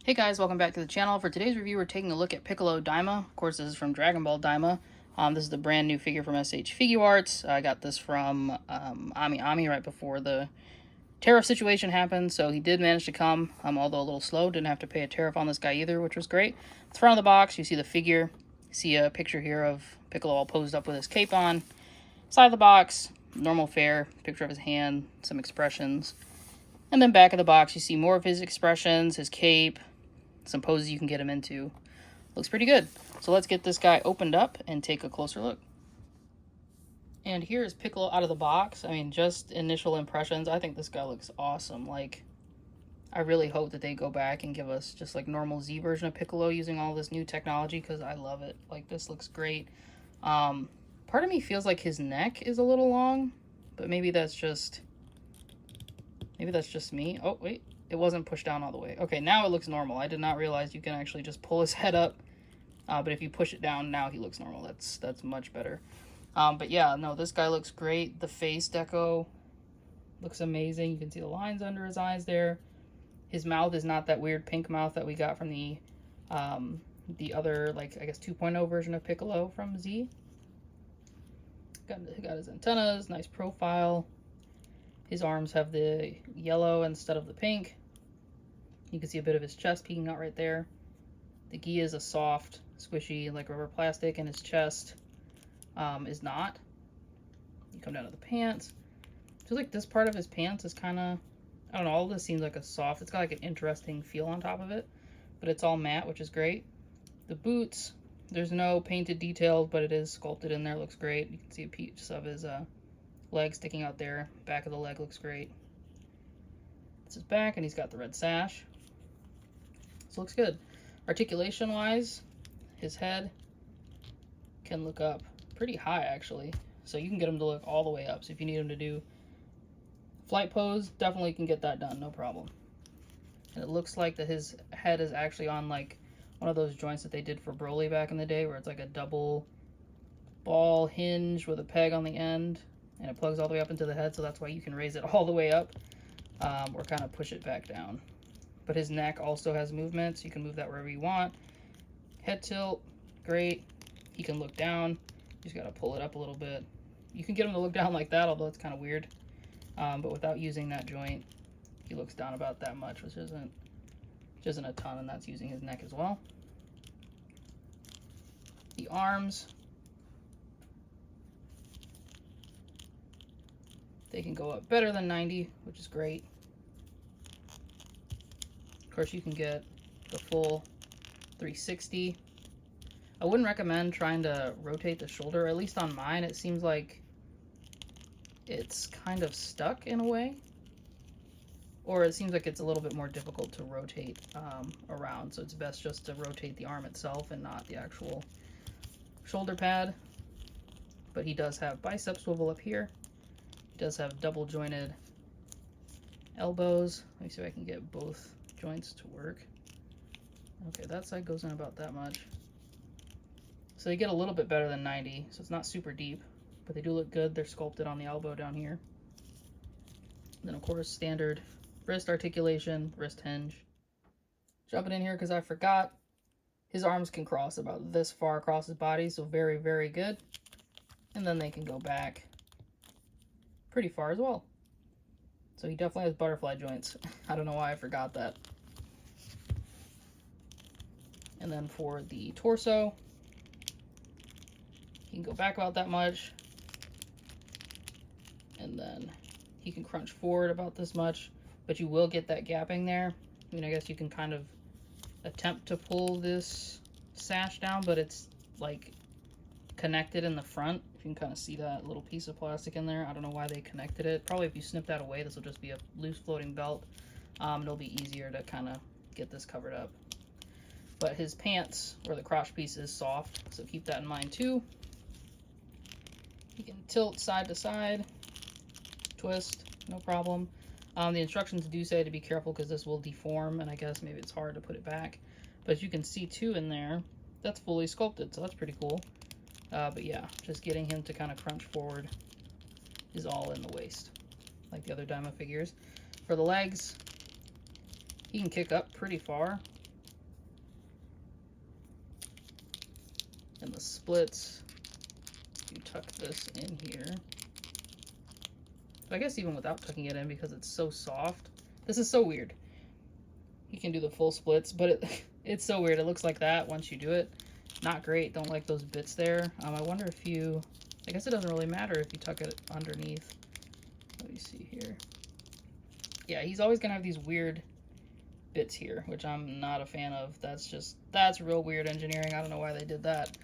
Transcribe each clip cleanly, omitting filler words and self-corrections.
Hey guys, welcome back to the channel. For today's review, we're taking a look at Piccolo Daima. Of course, this is from Dragonball Daima. This is the brand new figure from SH Figuarts. I got this from Ami right before the tariff situation happened, so he did manage to come, although a little slow. Didn't have to pay a tariff on this guy either, which was great. The front of the box, you see the figure. You see a picture here of Piccolo all posed up with his cape on. Side of the box, normal fare, picture of his hand, some expressions. And then back of the box, you see more of his expressions, his cape, some poses you can get him into. Looks pretty good. So let's get this guy opened up and take a closer look. And here is Piccolo out of the box. I mean, just initial impressions. I think this guy looks awesome. Like, I really hope that they go back and give us just like normal Z version of Piccolo using all this new technology, because I love it. Like, this looks great. Part of me feels like his neck is a little long, but maybe that's just me. Oh, wait. It wasn't pushed down all the way. Okay, now it looks normal. I did not realize you can actually just pull his head up. But if you push it down, now he looks normal. That's much better. But yeah, no, this guy looks great. The face deco looks amazing. You can see the lines under his eyes there. His mouth is not that weird pink mouth that we got from the other, like, I guess 2.0 version of Piccolo from Z. Got his antennas, nice profile. His arms have the yellow instead of the pink. You can see a bit of his chest peeking out right there. The gi is a soft, squishy, like rubber plastic, and his chest is not. You come down to the pants. Feels like this part of his pants is kind of, I don't know, all of this seems like a soft, it's got like an interesting feel on top of it, but it's all matte, which is great. The boots, there's no painted details, but it is sculpted in there, looks great. You can see a piece of his leg sticking out there. Back of the leg looks great. This is back, and he's got the red sash. This looks good. Articulation wise, his head can look up pretty high actually, so you can get him to look all the way up. So if you need him to do flight pose, definitely can get that done, no problem. And it looks like that his head is actually on like one of those joints that they did for Broly back in the day, where it's like a double ball hinge with a peg on the end, and it plugs all the way up into the head, so that's why you can raise it all the way up, or kind of push it back down. But his neck also has movements. You can move that wherever you want. Head tilt, great. He can look down. You just gotta pull it up a little bit. You can get him to look down like that, although it's kind of weird. But without using that joint, he looks down about that much, which isn't a ton, and that's using his neck as well. The arms, they can go up better than 90, which is great. Of course, you can get the full 360. I wouldn't recommend trying to rotate the shoulder. At least on mine, it seems like it's kind of stuck in a way. Or it seems like it's a little bit more difficult to rotate around. So it's best just to rotate the arm itself and not the actual shoulder pad. But he does have bicep swivel up here. He does have double jointed elbows. Let me see if I can get both joints to work. Okay, that side goes in about that much. So they get a little bit better than 90, so it's not super deep, but they do look good. They're sculpted on the elbow down here. And then of course, standard wrist articulation, wrist hinge. Jumping in here because I forgot, his arms can cross about this far across his body, so very, very good. And then they can go back pretty far as well. So he definitely has butterfly joints. I don't know why I forgot that. And then for the torso, he can go back about that much. And then he can crunch forward about this much, but you will get that gapping there. I mean, I guess you can kind of attempt to pull this sash down, but it's like connected in the front. You can kind of see that little piece of plastic in there. I don't know why they connected it. Probably if you snip that away, this will just be a loose floating belt. It'll be easier to kind of get this covered up. But his pants, or the crotch piece, is soft, so keep that in mind too. He can tilt side to side, twist, no problem. The instructions do say to be careful because this will deform, and I guess maybe it's hard to put it back. But as you can see too in there, that's fully sculpted, so that's pretty cool. But yeah, just getting him to kind of crunch forward is all in the waist, like the other Daima figures. For the legs, he can kick up pretty far. splits, you tuck this in here. I guess even without tucking it in, because it's so soft. This is so weird. You can do the full splits, but it's so weird. It looks like that once you do it. Not great. Don't like those bits there. I wonder if you... I guess it doesn't really matter if you tuck it underneath. Let me see here. Yeah, he's always going to have these weird bits here, which I'm not a fan of. That's real weird engineering. I don't know why they did that.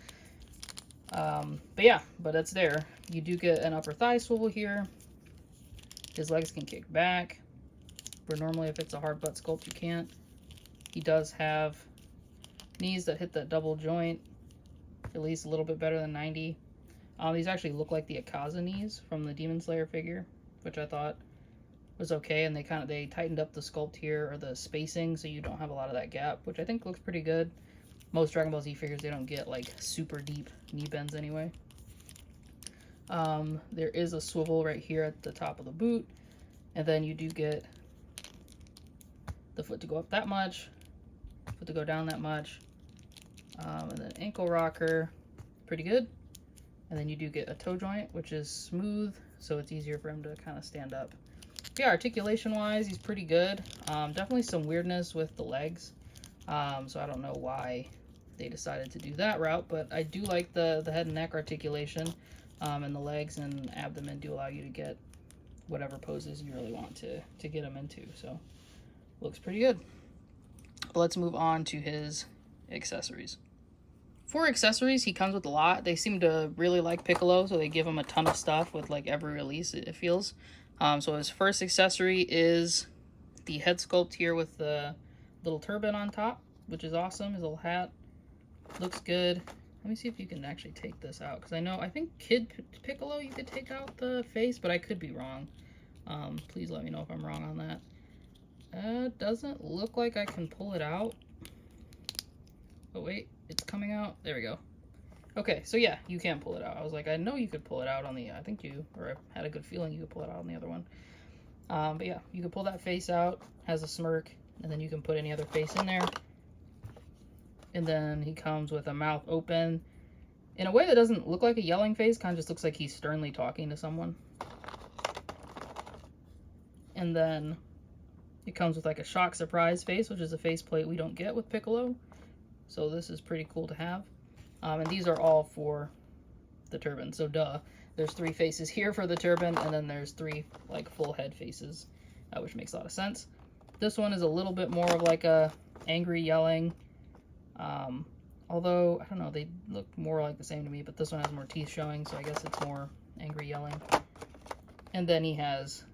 But yeah, but it's there. You do get an upper thigh swivel here. His legs can kick back, where normally if it's a hard butt sculpt, you can't. He does have knees that hit that double joint, at least a little bit better than 90. These actually look like the Akaza knees from the Demon Slayer figure, which I thought was okay, and they tightened up the sculpt here, or the spacing, so you don't have a lot of that gap, which I think looks pretty good. Most Dragon Ball Z figures, they don't get like super deep knee bends anyway. There is a swivel right here at the top of the boot, and then you do get the foot to go up that much, foot to go down that much, and then ankle rocker, pretty good. And then you do get a toe joint, which is smooth, so it's easier for him to kind of stand up. Yeah, articulation wise, he's pretty good. Definitely some weirdness with the legs, so I don't know why they decided to do that route, but I do like the head and neck articulation, and the legs and abdomen do allow you to get whatever poses you really want to get him into, so looks pretty good. But let's move on to his accessories. For accessories, he comes with a lot. They seem to really like Piccolo, so they give him a ton of stuff with like every release, it feels. So his first accessory is the head sculpt here with the little turban on top, which is awesome. His little hat looks good. Let me see if you can actually take this out, because I think Kid Piccolo you could take out the face, but I could be wrong. Please let me know if I'm wrong on that. Doesn't look like I can pull it out. Oh wait, it's coming out. There we go. Okay, so yeah, you can pull it out. I was like, I know you could pull it out on the, I had a good feeling you could pull it out on the other one. But yeah, you can pull that face out, has a smirk, and then you can put any other face in there. And then he comes with a mouth open in a way that doesn't look like a yelling face, kind of just looks like he's sternly talking to someone. And then it comes with like a shock surprise face, which is a faceplate we don't get with Piccolo. So this is pretty cool to have. And these are all for the turban, so duh. There's 3 faces here for the turban, and then there's 3 like full head faces, which makes a lot of sense. This one is a little bit more of like a angry yelling. Although, I don't know, they look more like the same to me, but this one has more teeth showing, so I guess it's more angry yelling. And then he has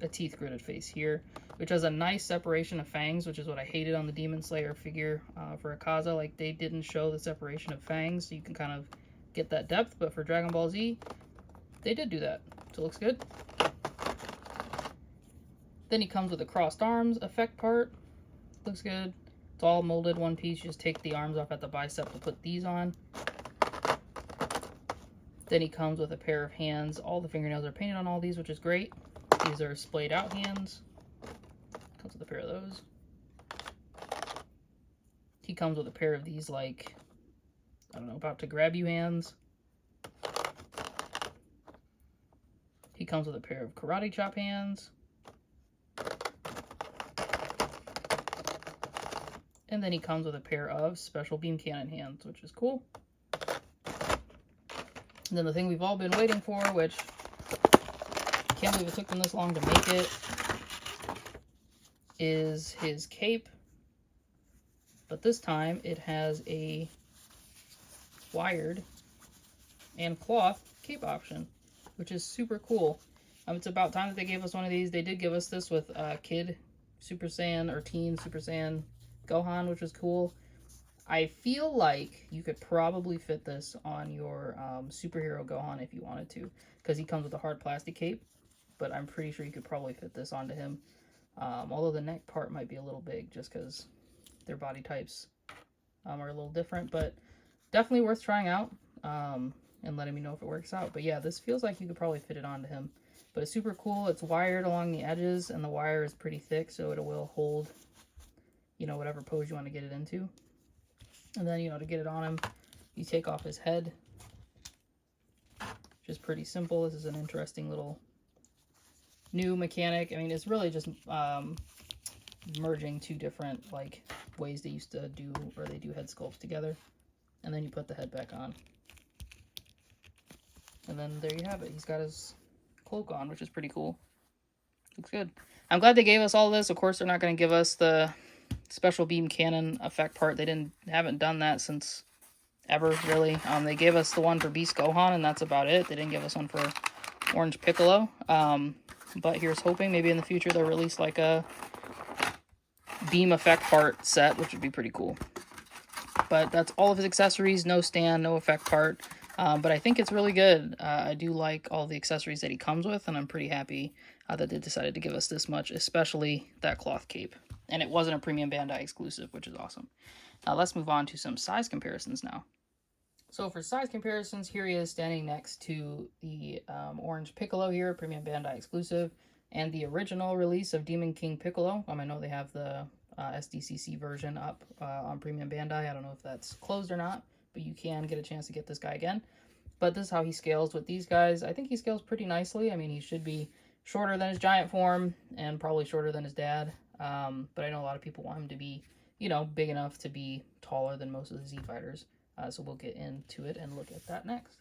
a teeth gritted face here, which has a nice separation of fangs, which is what I hated on the Demon Slayer figure for Akaza. Like, they didn't show the separation of fangs, so you can kind of get that depth, but for Dragon Ball Z, they did do that, so it looks good. Then he comes with a crossed arms effect part. Looks good. It's all molded one piece. You just take the arms off at the bicep to put these on. Then he comes with a pair of hands. All the fingernails are painted on all these, which is great. These are splayed out hands. Comes with a pair of those. He comes with a pair of these, like, I don't know, about to grab you hands. He comes with a pair of karate chop hands. And then he comes with a pair of special beam cannon hands, which is cool. And then the thing we've all been waiting for, which I can't believe it took them this long to make it, is his cape. But this time it has a wired and cloth cape option, which is super cool. It's about time that they gave us one of these. They did give us this with Kid Super Saiyan or Teen Super Saiyan Gohan, which was cool. I feel like you could probably fit this on your superhero Gohan if you wanted to, because he comes with a hard plastic cape, but I'm pretty sure you could probably fit this onto him. Although the neck part might be a little big just because their body types are a little different, but definitely worth trying out and letting me know if it works out. But yeah, this feels like you could probably fit it onto him. But it's super cool. It's wired along the edges, and the wire is pretty thick, so it will hold, you know, whatever pose you want to get it into. And then, you know, to get it on him, You take off his head, which is pretty simple. This is an interesting little new mechanic. I mean, it's really just merging two different like ways they used to do, or they do head sculpts together, and then you put the head back on, and then there you have it. He's got his cloak on, which is pretty cool. Looks good. I'm glad they gave us all this. Of course, they're not going to give us the special beam cannon effect part. They haven't done that since ever, really. They gave us the one for Beast Gohan, and that's about it. They didn't give us one for Orange Piccolo. But here's hoping maybe in the future they'll release like a beam effect part set, which would be pretty cool. But that's all of his accessories. No stand, no effect part. But I think it's really good. I do like all the accessories that he comes with, and I'm pretty happy that they decided to give us this much, especially that cloth cape. And it wasn't a Premium Bandai exclusive, which is awesome. Let's move on to some size comparisons now. So for size comparisons, here he is standing next to the Orange Piccolo here, Premium Bandai exclusive, and the original release of Demon King Piccolo. I know they have the SDCC version up on Premium Bandai. I don't know if that's closed or not, but you can get a chance to get this guy again. But this is how he scales with these guys. I think he scales pretty nicely. I mean, he should be shorter than his giant form and probably shorter than his dad. But I know a lot of people want him to be, you know, big enough to be taller than most of the Z Fighters. So we'll get into it and look at that next.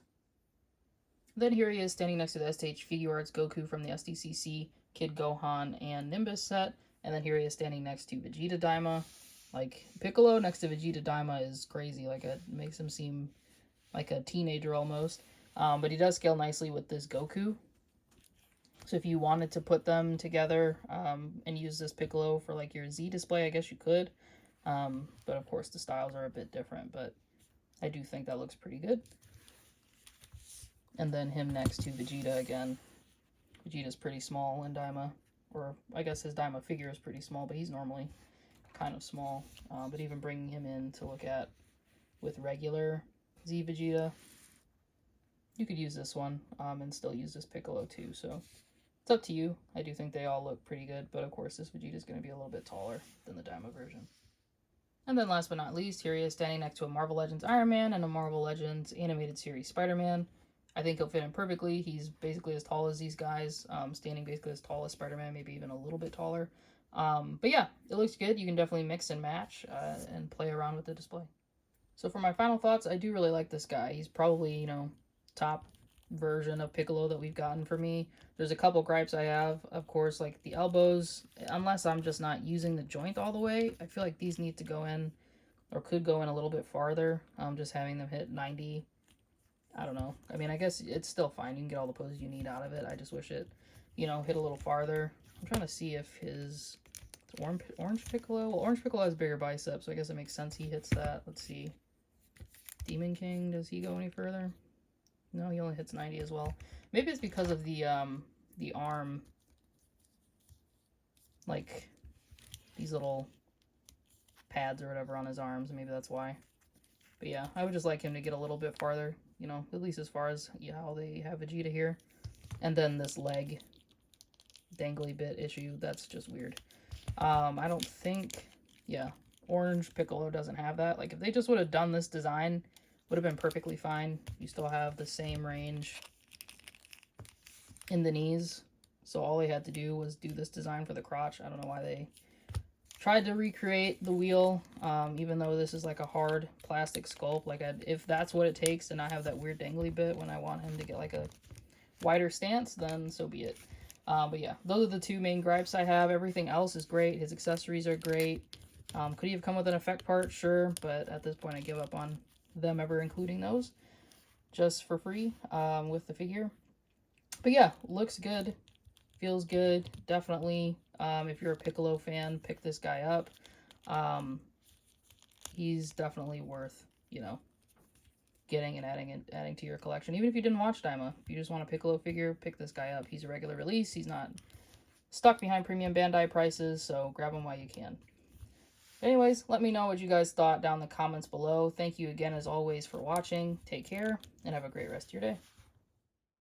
Then here he is standing next to the SH Figuarts Goku from the SDCC, Kid Gohan, and Nimbus set. And then here he is standing next to Vegeta Daima. Like, Piccolo next to Vegeta Daima is crazy. Like, it makes him seem like a teenager almost. But he does scale nicely with this Goku. So if you wanted to put them together and use this Piccolo for like your Z display, I guess you could. But of course the styles are a bit different, but I do think that looks pretty good. And then him next to Vegeta again. Vegeta's pretty small in Daima, or I guess his Daima figure is pretty small, but he's normally kind of small. But even bringing him in to look at with regular Z Vegeta, you could use this one and still use this Piccolo too, so it's up to you. I do think they all look pretty good, but of course this Vegeta is going to be a little bit taller than the Daima version. And then last but not least, here he is standing next to a Marvel Legends Iron Man and a Marvel Legends animated series Spider-Man. I think he'll fit in perfectly. He's basically as tall as these guys, standing basically as tall as Spider-Man, maybe even a little bit taller. But yeah, it looks good. You can definitely mix and match and play around with the display. So for my final thoughts, I do really like this guy. He's probably, you know, top version of Piccolo that we've gotten for me. There's a couple gripes I have, of course, like the elbows. Unless I'm just not using the joint all the way, I feel like these need to go in, or could go in a little bit farther. Just having them hit 90, I don't know. I mean, I guess it's still fine. You can get all the poses you need out of it. I just wish it, you know, hit a little farther. I'm trying to see if his Orange Piccolo, well, Orange Piccolo has bigger biceps, so I guess it makes sense he hits that. Let's see. Demon King, does he go any further? No, he only hits 90 as well. Maybe it's because of the arm, like these little pads or whatever on his arms. Maybe that's why. But yeah, I would just like him to get a little bit farther, you know, at least as far as how they have Vegeta here. And then this leg dangly bit issue, that's just weird. I don't think, yeah, Orange Piccolo doesn't have that. Like, if they just would have done this design, would have been perfectly fine. You still have the same range in the knees, so all they had to do was do this design for the crotch. I don't know why they tried to recreate the wheel, even though this is like a hard plastic sculpt. Like, if that's what it takes to not have that weird dangly bit when I want him to get like a wider stance, then so be it. But yeah, those are the two main gripes I have. Everything else is great. His accessories are great. Could he have come with an effect part? Sure, but at this point I give up on them ever including those just for free with the figure. But yeah, looks good, feels good. Definitely, if you're a Piccolo fan, pick this guy up. He's definitely worth, you know, getting and adding to your collection. Even if you didn't watch Daima, if you just want a Piccolo figure, pick this guy up. He's a regular release. He's not stuck behind Premium Bandai prices, so grab him while you can. Anyways, let me know what you guys thought down in the comments below. Thank you again, as always, for watching. Take care, and have a great rest of your day.